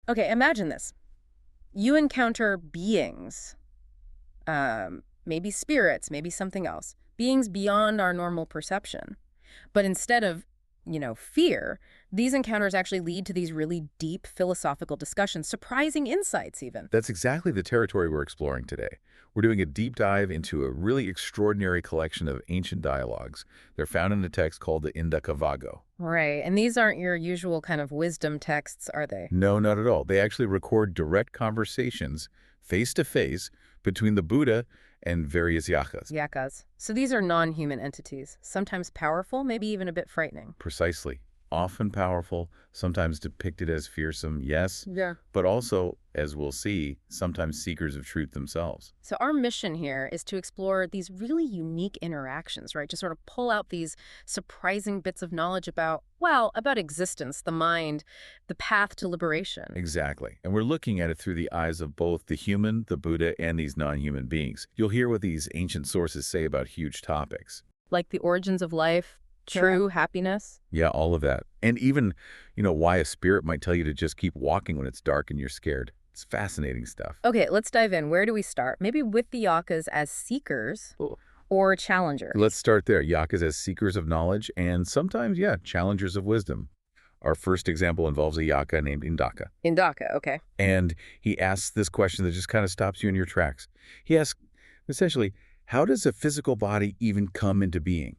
Okay, imagine this. You encounter beings, maybe spirits, maybe something else, beings beyond our normal perception. But instead of, fear, these encounters actually lead to these really deep philosophical discussions, surprising insights even. That's exactly the territory we're exploring today. We're doing a deep dive into a really extraordinary collection of ancient dialogues. They're found in a text called the Indakavaggo. Right, and these aren't your usual kind of wisdom texts, are they? No, not at all. They actually record direct conversations, face-to-face, between the Buddha and various yakkhas. Yakkhas. So these are non-human entities, sometimes powerful, maybe even a bit frightening. Precisely. Often powerful, sometimes depicted as fearsome, yes, Yeah. but also, as we'll see, sometimes seekers of truth themselves. So our mission here is to explore these really unique interactions, right? To sort of pull out these surprising bits of knowledge about, about existence, the mind, the path to liberation. Exactly. And we're looking at it through the eyes of both the human, the Buddha, and these non-human beings. You'll hear what these ancient sources say about huge topics. Like the origins of life, true happiness. Yeah, all of that. And even, why a spirit might tell you to just keep walking when it's dark and you're scared. It's fascinating stuff. Okay, let's dive in. Where do we start? Maybe with the Yakkhas as seekers or challengers. Let's start there. Yakkhas as seekers of knowledge and sometimes, challengers of wisdom. Our first example involves a Yakkha named Indaka, okay. And he asks this question that just kind of stops you in your tracks. He asks, essentially, how does a physical body even come into being?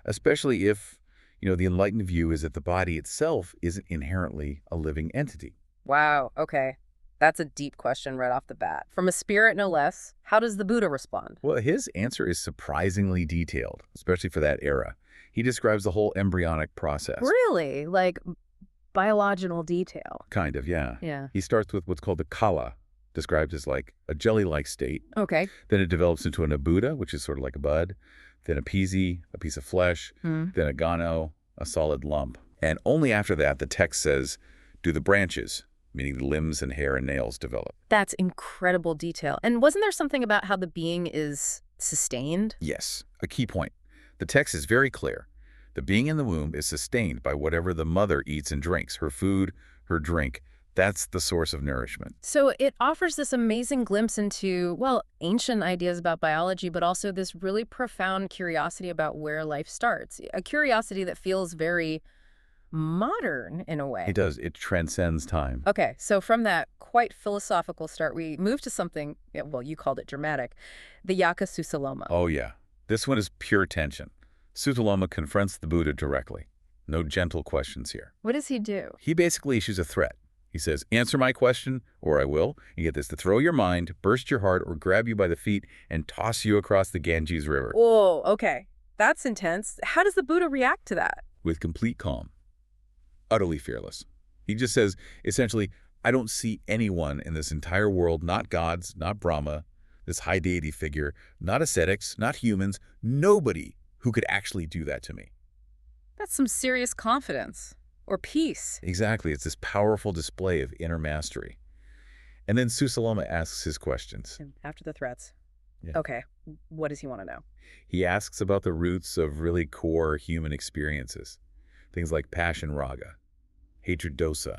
Especially if, the enlightened view is that the body itself isn't inherently a living entity. Wow, okay. That's a deep question right off the bat. From a spirit, no less, how does the Buddha respond? Well, his answer is surprisingly detailed, especially for that era. He describes the whole embryonic process. Really? Like biological detail? Kind of, yeah. Yeah. He starts with what's called the kala, described as like a jelly-like state. Okay. Then it develops into an abuddha, which is sort of like a bud. Then a pisi, a piece of flesh. Then a gano, a solid lump. And only after that, the text says, do the branches, meaning the limbs and hair and nails, develop. That's incredible detail. And wasn't there something about how the being is sustained? Yes, a key point. The text is very clear. The being in the womb is sustained by whatever the mother eats and drinks, her food, her drink. That's the source of nourishment. So it offers this amazing glimpse into, ancient ideas about biology, but also this really profound curiosity about where life starts. A curiosity that feels very modern in a way. It does. It transcends time. Okay, so from that quite philosophical start, we move to something, you called it dramatic, the Yakkhasaṃyuttaṃ. Oh, yeah. This one is pure tension. Suttalama confronts the Buddha directly. No gentle questions here. What does he do? He basically issues a threat. He says, answer my question, or I will, and get this, to throw your mind, burst your heart, or grab you by the feet and toss you across the Ganges River. Whoa, okay. That's intense. How does the Buddha react to that? With complete calm. Utterly fearless. He just says, essentially, I don't see anyone in this entire world, not gods, not Brahma, this high deity figure, not ascetics, not humans, nobody who could actually do that to me. That's some serious confidence. Or peace. Exactly. It's this powerful display of inner mastery. And then Suttalama asks his questions. After the threats. Yeah. Okay. What does he want to know? He asks about the roots of really core human experiences. Things like passion raga, hatred dosa,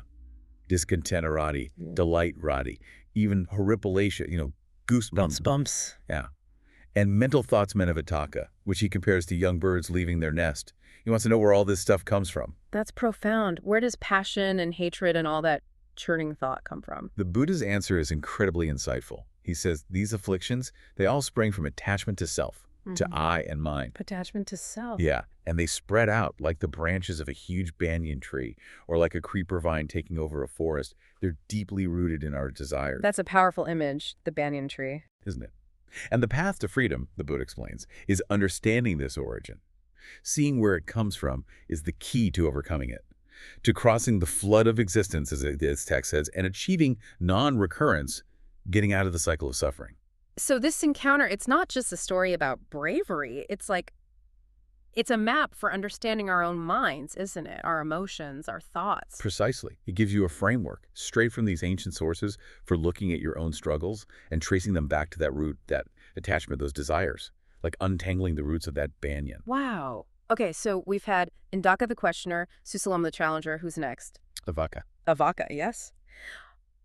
discontent rati, delight rati, even horripilation, goosebumps. Bumps. Yeah. And mental thoughts menavitaka, which he compares to young birds leaving their nest. He wants to know where all this stuff comes from. That's profound. Where does passion and hatred and all that churning thought come from? The Buddha's answer is incredibly insightful. He says these afflictions, they all spring from attachment to self, to I and mine. Attachment to self. Yeah, and they spread out like the branches of a huge banyan tree or like a creeper vine taking over a forest. They're deeply rooted in our desires. That's a powerful image, the banyan tree. Isn't it? And the path to freedom, the Buddha explains, is understanding this origin. Seeing where it comes from is the key to overcoming it, to crossing the flood of existence, as this text says, and achieving non-recurrence, getting out of the cycle of suffering. So this encounter, it's not just a story about bravery. It's a map for understanding our own minds, isn't it? Our emotions, our thoughts. Precisely. It gives you a framework straight from these ancient sources for looking at your own struggles and tracing them back to that root, that attachment, those desires. Like untangling the roots of that banyan. Wow. Okay, so we've had Indaka the questioner, Suttalama the challenger. Who's next? Avaka. Avaka, yes.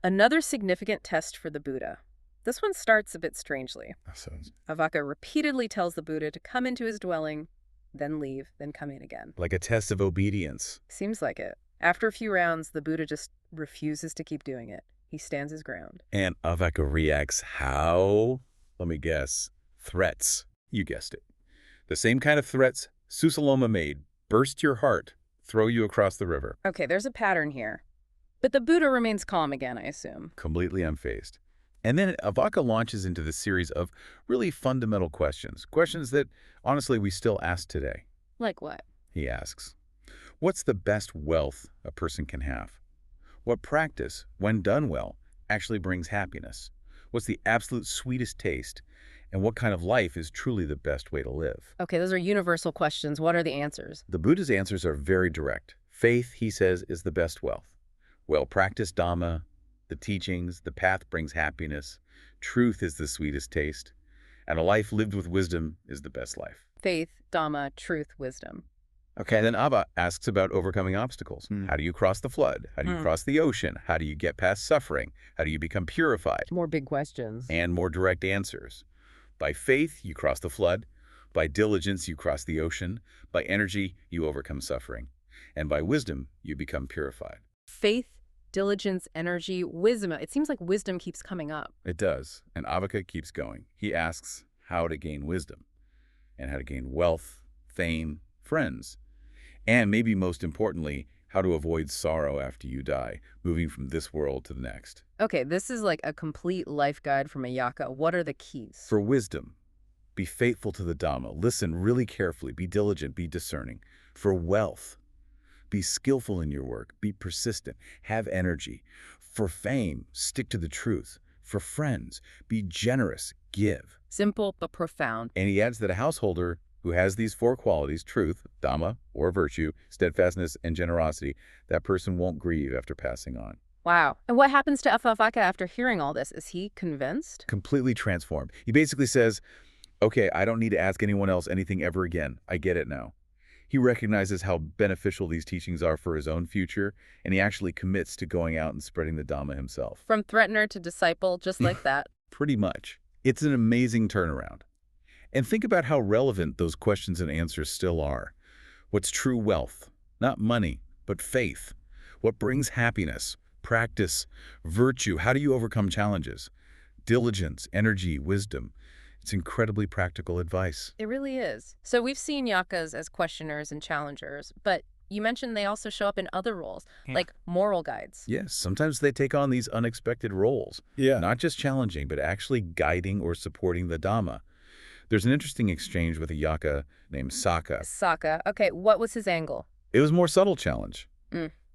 Another significant test for the Buddha. This one starts a bit strangely. So, Avaka repeatedly tells the Buddha to come into his dwelling, then leave, then come in again. like a test of obedience. Seems like it. After a few rounds, the Buddha just refuses to keep doing it. He stands his ground. And Avaka reacts how? Let me guess. Threats. You guessed it. The same kind of threats Susaloma made. Burst your heart. Throw you across the river. Okay, there's a pattern here. But the Buddha remains calm again, I assume. Completely unfazed. And then Avaka launches into this series of really fundamental questions. Questions that, honestly, we still ask today. Like what? He asks, what's the best wealth a person can have? What practice, when done well, actually brings happiness? What's the absolute sweetest taste? And what kind of life is truly the best way to live? Okay, those are universal questions. What are the answers? The Buddha's answers are very direct. Faith, he says, is the best wealth. Well-practiced Dhamma, the teachings, the path brings happiness. Truth is the sweetest taste. And a life lived with wisdom is the best life. Faith, Dhamma, truth, wisdom. Okay, then Abba asks about overcoming obstacles. How do you cross the flood? How do you cross the ocean? How do you get past suffering? How do you become purified? More big questions. And more direct answers. By faith, you cross the flood. By diligence, you cross the ocean. By energy, you overcome suffering. And by wisdom, you become purified. Faith, diligence, energy, wisdom. It seems like wisdom keeps coming up. It does. And Avaka keeps going. He asks how to gain wisdom and how to gain wealth, fame, friends, and maybe most importantly, how to avoid sorrow after you die, moving from this world to the next. Okay, this is like a complete life guide from a Yakka. What are the keys? For wisdom, be faithful to the Dhamma. Listen really carefully. Be diligent. Be discerning. For wealth, be skillful in your work. Be persistent. Have energy. For fame, stick to the truth. For friends, be generous. Give. Simple but profound. And he adds that a householder who has these four qualities, truth, Dhamma, or virtue, steadfastness, and generosity, that person won't grieve after passing on. Wow. And what happens to Avaka after hearing all this? Is he convinced? Completely transformed. He basically says, okay, I don't need to ask anyone else anything ever again. I get it now. He recognizes how beneficial these teachings are for his own future, and he actually commits to going out and spreading the Dhamma himself. From threatener to disciple, just like that. Pretty much. It's an amazing turnaround. And think about how relevant those questions and answers still are. What's true wealth? Not money, but faith. What brings happiness? Practice, virtue. How do you overcome challenges? Diligence, energy, wisdom. It's incredibly practical advice. It really is. So we've seen Yakkas as questioners and challengers, but you mentioned they also show up in other roles, like moral guides. Yes, sometimes they take on these unexpected roles. Not just challenging, but actually guiding or supporting the Dhamma. There's an interesting exchange with a Yakka named Saka. Saka. Okay, what was his angle? It was a more subtle challenge.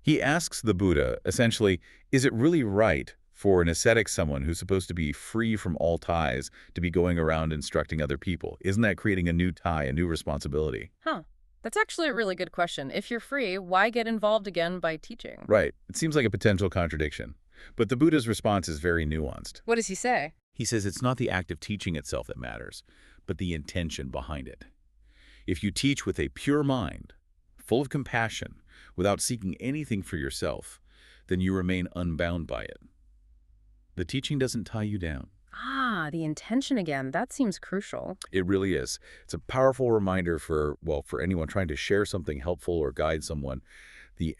He asks the Buddha, essentially, is it really right for an ascetic, someone who's supposed to be free from all ties, to be going around instructing other people? Isn't that creating a new tie, a new responsibility? That's actually a really good question. If you're free, why get involved again by teaching? Right. It seems like a potential contradiction. But the Buddha's response is very nuanced. What does he say? He says it's not the act of teaching itself that matters, but the intention behind it. If you teach with a pure mind, full of compassion, without seeking anything for yourself, then you remain unbound by it. The teaching doesn't tie you down. The intention again. That seems crucial. It really is. It's a powerful reminder for anyone trying to share something helpful or guide someone. The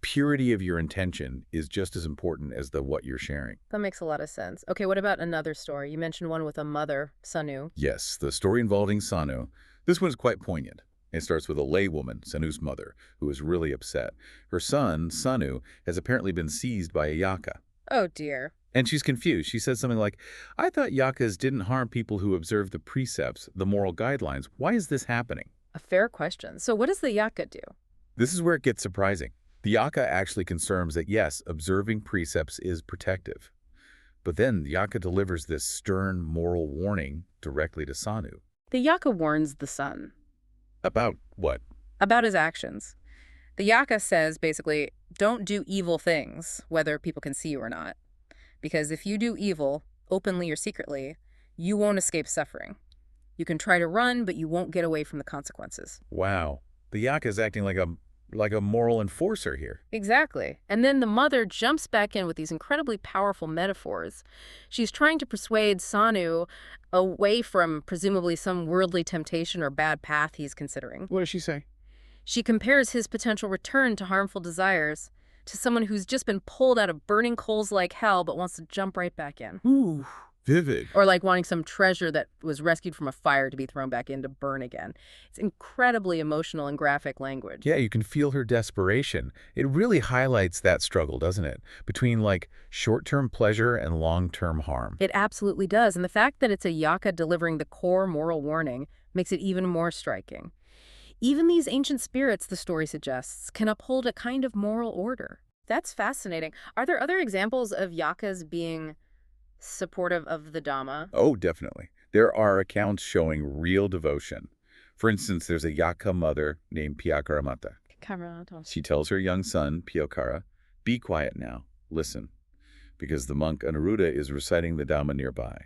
purity of your intention is just as important as what you're sharing. That makes a lot of sense. Okay, what about another story? You mentioned one with a mother, Sanu. Yes, the story involving Sanu. This one's quite poignant. It starts with a laywoman, Sanu's mother, who is really upset. Her son, Sanu, has apparently been seized by a Yakka. Oh, dear. And she's confused. She says something like, I thought Yakkas didn't harm people who observe the precepts, the moral guidelines. Why is this happening? A fair question. So what does the Yakka do? This is where it gets surprising. The Yakka actually confirms that, yes, observing precepts is protective. But then the Yakka delivers this stern moral warning directly to Sanu. The Yakka warns the son. About what? About his actions. The Yakka says, basically, don't do evil things, whether people can see you or not. Because if you do evil, openly or secretly, you won't escape suffering. You can try to run, but you won't get away from the consequences. Wow. The Yakka is acting like a like a moral enforcer here. Exactly. And then the mother jumps back in with these incredibly powerful metaphors. She's trying to persuade Sanu away from presumably some worldly temptation or bad path he's considering. What does she say? She compares his potential return to harmful desires to someone who's just been pulled out of burning coals like hell but wants to jump right back in. Ooh, vivid. Or like wanting some treasure that was rescued from a fire to be thrown back in to burn again. It's incredibly emotional and graphic language. Yeah, you can feel her desperation. It really highlights that struggle, doesn't it? Between like short-term pleasure and long-term harm. It absolutely does. And the fact that it's a yakka delivering the core moral warning makes it even more striking. Even these ancient spirits, the story suggests, can uphold a kind of moral order. That's fascinating. Are there other examples of yakkas being supportive of the Dhamma? Oh, definitely. There are accounts showing real devotion. For instance, there's a Yakka mother named Piakaramata. She tells her young son, Piokara, "Be quiet now, listen," because the monk Anuruddha is reciting the Dhamma nearby.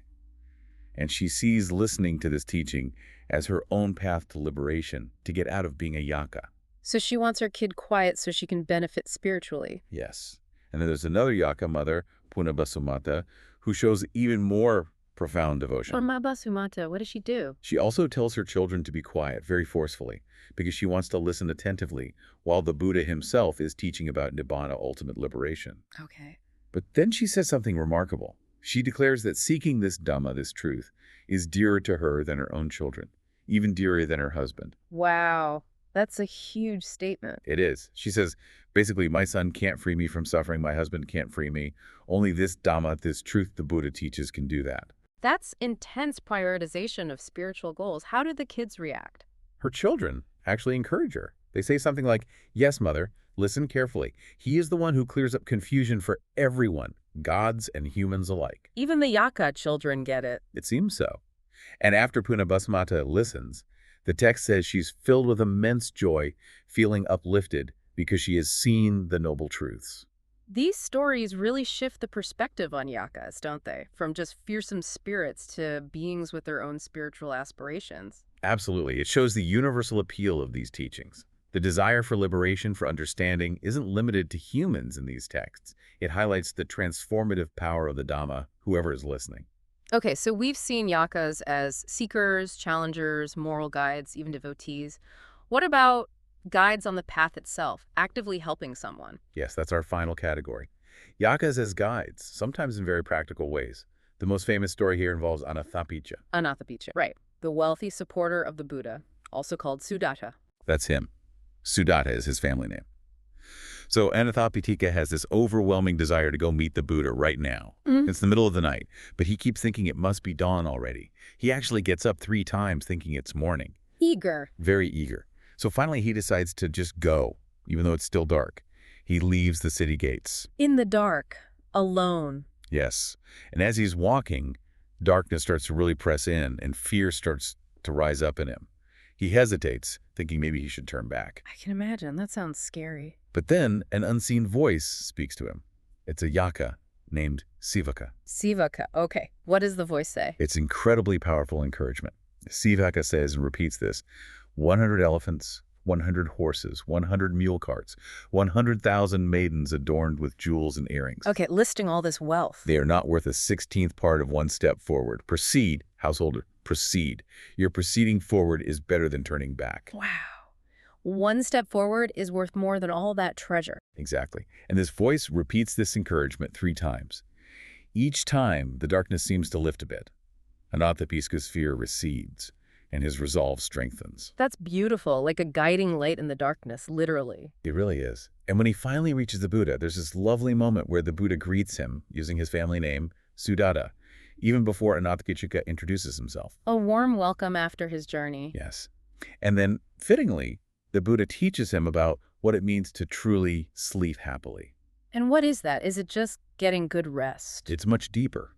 And she sees listening to this teaching as her own path to liberation, to get out of being a Yakka. So she wants her kid quiet so she can benefit spiritually. Yes. And then there's another Yakka mother, Punabasumata, who shows even more profound devotion. Punabasumata, what does she do? She also tells her children to be quiet, very forcefully, because she wants to listen attentively, while the Buddha himself is teaching about Nibbana, ultimate liberation. Okay. But then she says something remarkable. She declares that seeking this Dhamma, this truth, is dearer to her than her own children, even dearer than her husband. Wow. That's a huge statement. It is. She says, basically, my son can't free me from suffering. My husband can't free me. Only this Dhamma, this truth the Buddha teaches, can do that. That's intense prioritization of spiritual goals. How did the kids react? Her children actually encourage her. They say something like, "Yes, mother, listen carefully. He is the one who clears up confusion for everyone, gods and humans alike." Even the Yakka children get it. It seems so. And after Punabasumata listens, the text says she's filled with immense joy, feeling uplifted because she has seen the noble truths. These stories really shift the perspective on yakkas, don't they? From just fearsome spirits to beings with their own spiritual aspirations. Absolutely. It shows the universal appeal of these teachings. The desire for liberation, for understanding, isn't limited to humans in these texts. It highlights the transformative power of the Dhamma, whoever is listening. Okay, so we've seen yakkas as seekers, challengers, moral guides, even devotees. What about guides on the path itself, actively helping someone? Yes, that's our final category. Yakkas as guides, sometimes in very practical ways. The most famous story here involves Anathapicca. Anathapicca, right. The wealthy supporter of the Buddha, also called Sudatta. That's him. Sudatta is his family name. So Anathapicca has this overwhelming desire to go meet the Buddha right now. It's the middle of the night, but he keeps thinking it must be dawn already. He actually gets up 3 times thinking it's morning. Eager. Very eager. So finally he decides to just go, even though it's still dark. He leaves the city gates. In the dark, alone. Yes. And as he's walking, darkness starts to really press in and fear starts to rise up in him. He hesitates, thinking maybe he should turn back. I can imagine. That sounds scary. But then an unseen voice speaks to him. It's a Yakka named Sivaka. Sivaka. Okay. What does the voice say? It's incredibly powerful encouragement. Sivaka says and repeats this: 100 elephants, 100 horses, 100 mule carts, 100,000 maidens adorned with jewels and earrings. Okay, listing all this wealth. They are not worth a 16th part of one step forward. Proceed, householder, proceed. Your proceeding forward is better than turning back. Wow. One step forward is worth more than all that treasure. Exactly. And this voice repeats this encouragement 3 times. Each time, the darkness seems to lift a bit. Anathapicca's fear recedes, and his resolve strengthens. That's beautiful, like a guiding light in the darkness, literally. It really is. And when he finally reaches the Buddha, there's this lovely moment where the Buddha greets him using his family name, Sudatta, even before Anathapicca introduces himself. A warm welcome after his journey. Yes. And then, fittingly, the Buddha teaches him about what it means to truly sleep happily. And what is that? Is it just getting good rest? It's much deeper.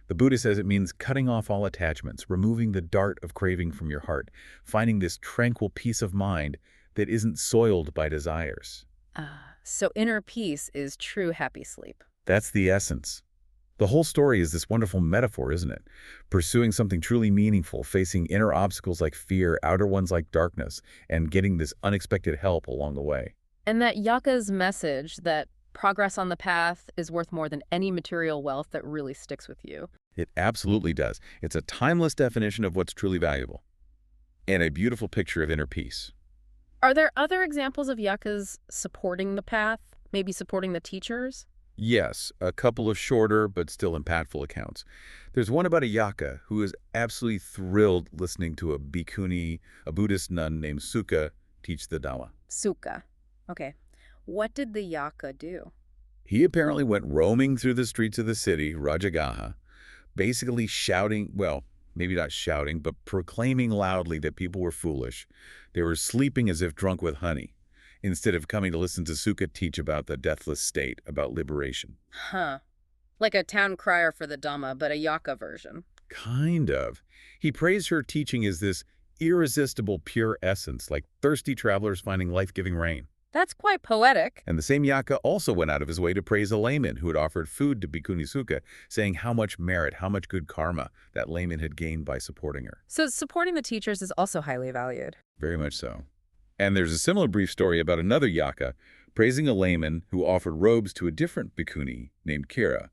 The Buddha says it means cutting off all attachments, removing the dart of craving from your heart, finding this tranquil peace of mind that isn't soiled by desires. So inner peace is true happy sleep. That's the essence. The whole story is this wonderful metaphor, isn't it? Pursuing something truly meaningful, facing inner obstacles like fear, outer ones like darkness, and getting this unexpected help along the way. And that Yakka's message that progress on the path is worth more than any material wealth that really sticks with you. It absolutely does. It's a timeless definition of what's truly valuable. And a beautiful picture of inner peace. Are there other examples of Yakkas supporting the path, maybe supporting the teachers? Yes, a couple of shorter but still impactful accounts. There's one about a Yakka who is absolutely thrilled listening to a bhikkhuni, a Buddhist nun named Sukha, teach the Dhamma. Sukha. Okay. What did the Yakka do? He apparently went roaming through the streets of the city, Rajagaha, basically shouting, well, maybe not shouting, but proclaiming loudly that people were foolish. They were sleeping as if drunk with honey, instead of coming to listen to Sukha teach about the deathless state, about liberation. Huh. Like a town crier for the Dhamma, but a Yakka version. Kind of. He praised her teaching as this irresistible pure essence, like thirsty travelers finding life-giving rain. That's quite poetic. And the same Yakka also went out of his way to praise a layman who had offered food to Bhikkhuni Sukha, saying how much merit, how much good karma that layman had gained by supporting her. So supporting the teachers is also highly valued. Very much so. And there's a similar brief story about another Yakka praising a layman who offered robes to a different bhikkhuni named Kira,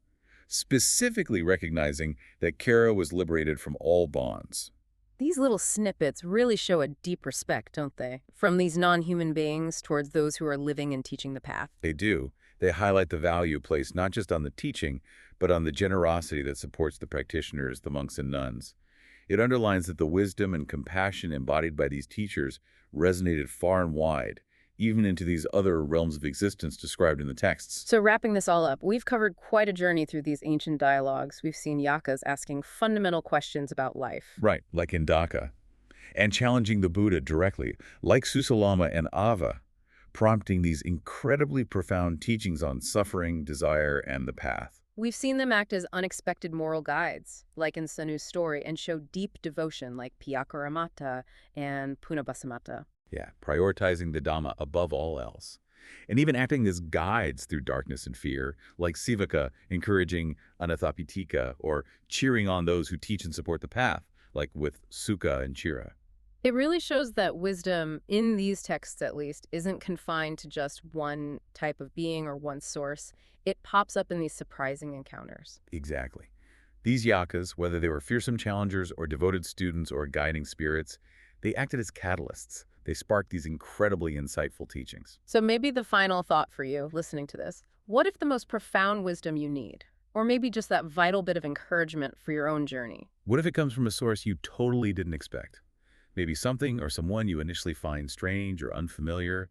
specifically recognizing that Kira was liberated from all bonds. These little snippets really show a deep respect, don't they? From these non-human beings towards those who are living and teaching the path. They do. They highlight the value placed not just on the teaching, but on the generosity that supports the practitioners, the monks and nuns. It underlines that the wisdom and compassion embodied by these teachers resonated far and wide, even into these other realms of existence described in the texts. So wrapping this all up, we've covered quite a journey through these ancient dialogues. We've seen Yakkas asking fundamental questions about life. Right, like Indaka. And challenging the Buddha directly, like Susalama and Ava, prompting these incredibly profound teachings on suffering, desire, and the path. We've seen them act as unexpected moral guides, like in Sanu's story, and show deep devotion, like Piyakuramata and Punabasamata. Yeah, prioritizing the Dhamma above all else. And even acting as guides through darkness and fear, like Sivaka encouraging Anathapitika or cheering on those who teach and support the path, like with Sukha and Chira. It really shows that wisdom, in these texts at least, isn't confined to just one type of being or one source. It pops up in these surprising encounters. Exactly. These Yakkas, whether they were fearsome challengers or devoted students or guiding spirits, they acted as catalysts. They sparked these incredibly insightful teachings. So maybe the final thought for you, listening to this, what if the most profound wisdom you need, or maybe just that vital bit of encouragement for your own journey? What if it comes from a source you totally didn't expect? Maybe something or someone you initially find strange or unfamiliar,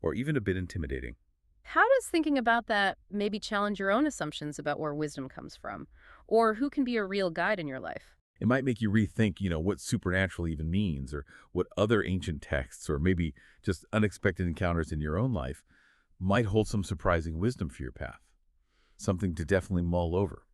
or even a bit intimidating. How does thinking about that maybe challenge your own assumptions about where wisdom comes from, or who can be a real guide in your life? It might make you rethink, what supernatural even means, or what other ancient texts, or maybe just unexpected encounters in your own life might hold some surprising wisdom for your path. Something to definitely mull over.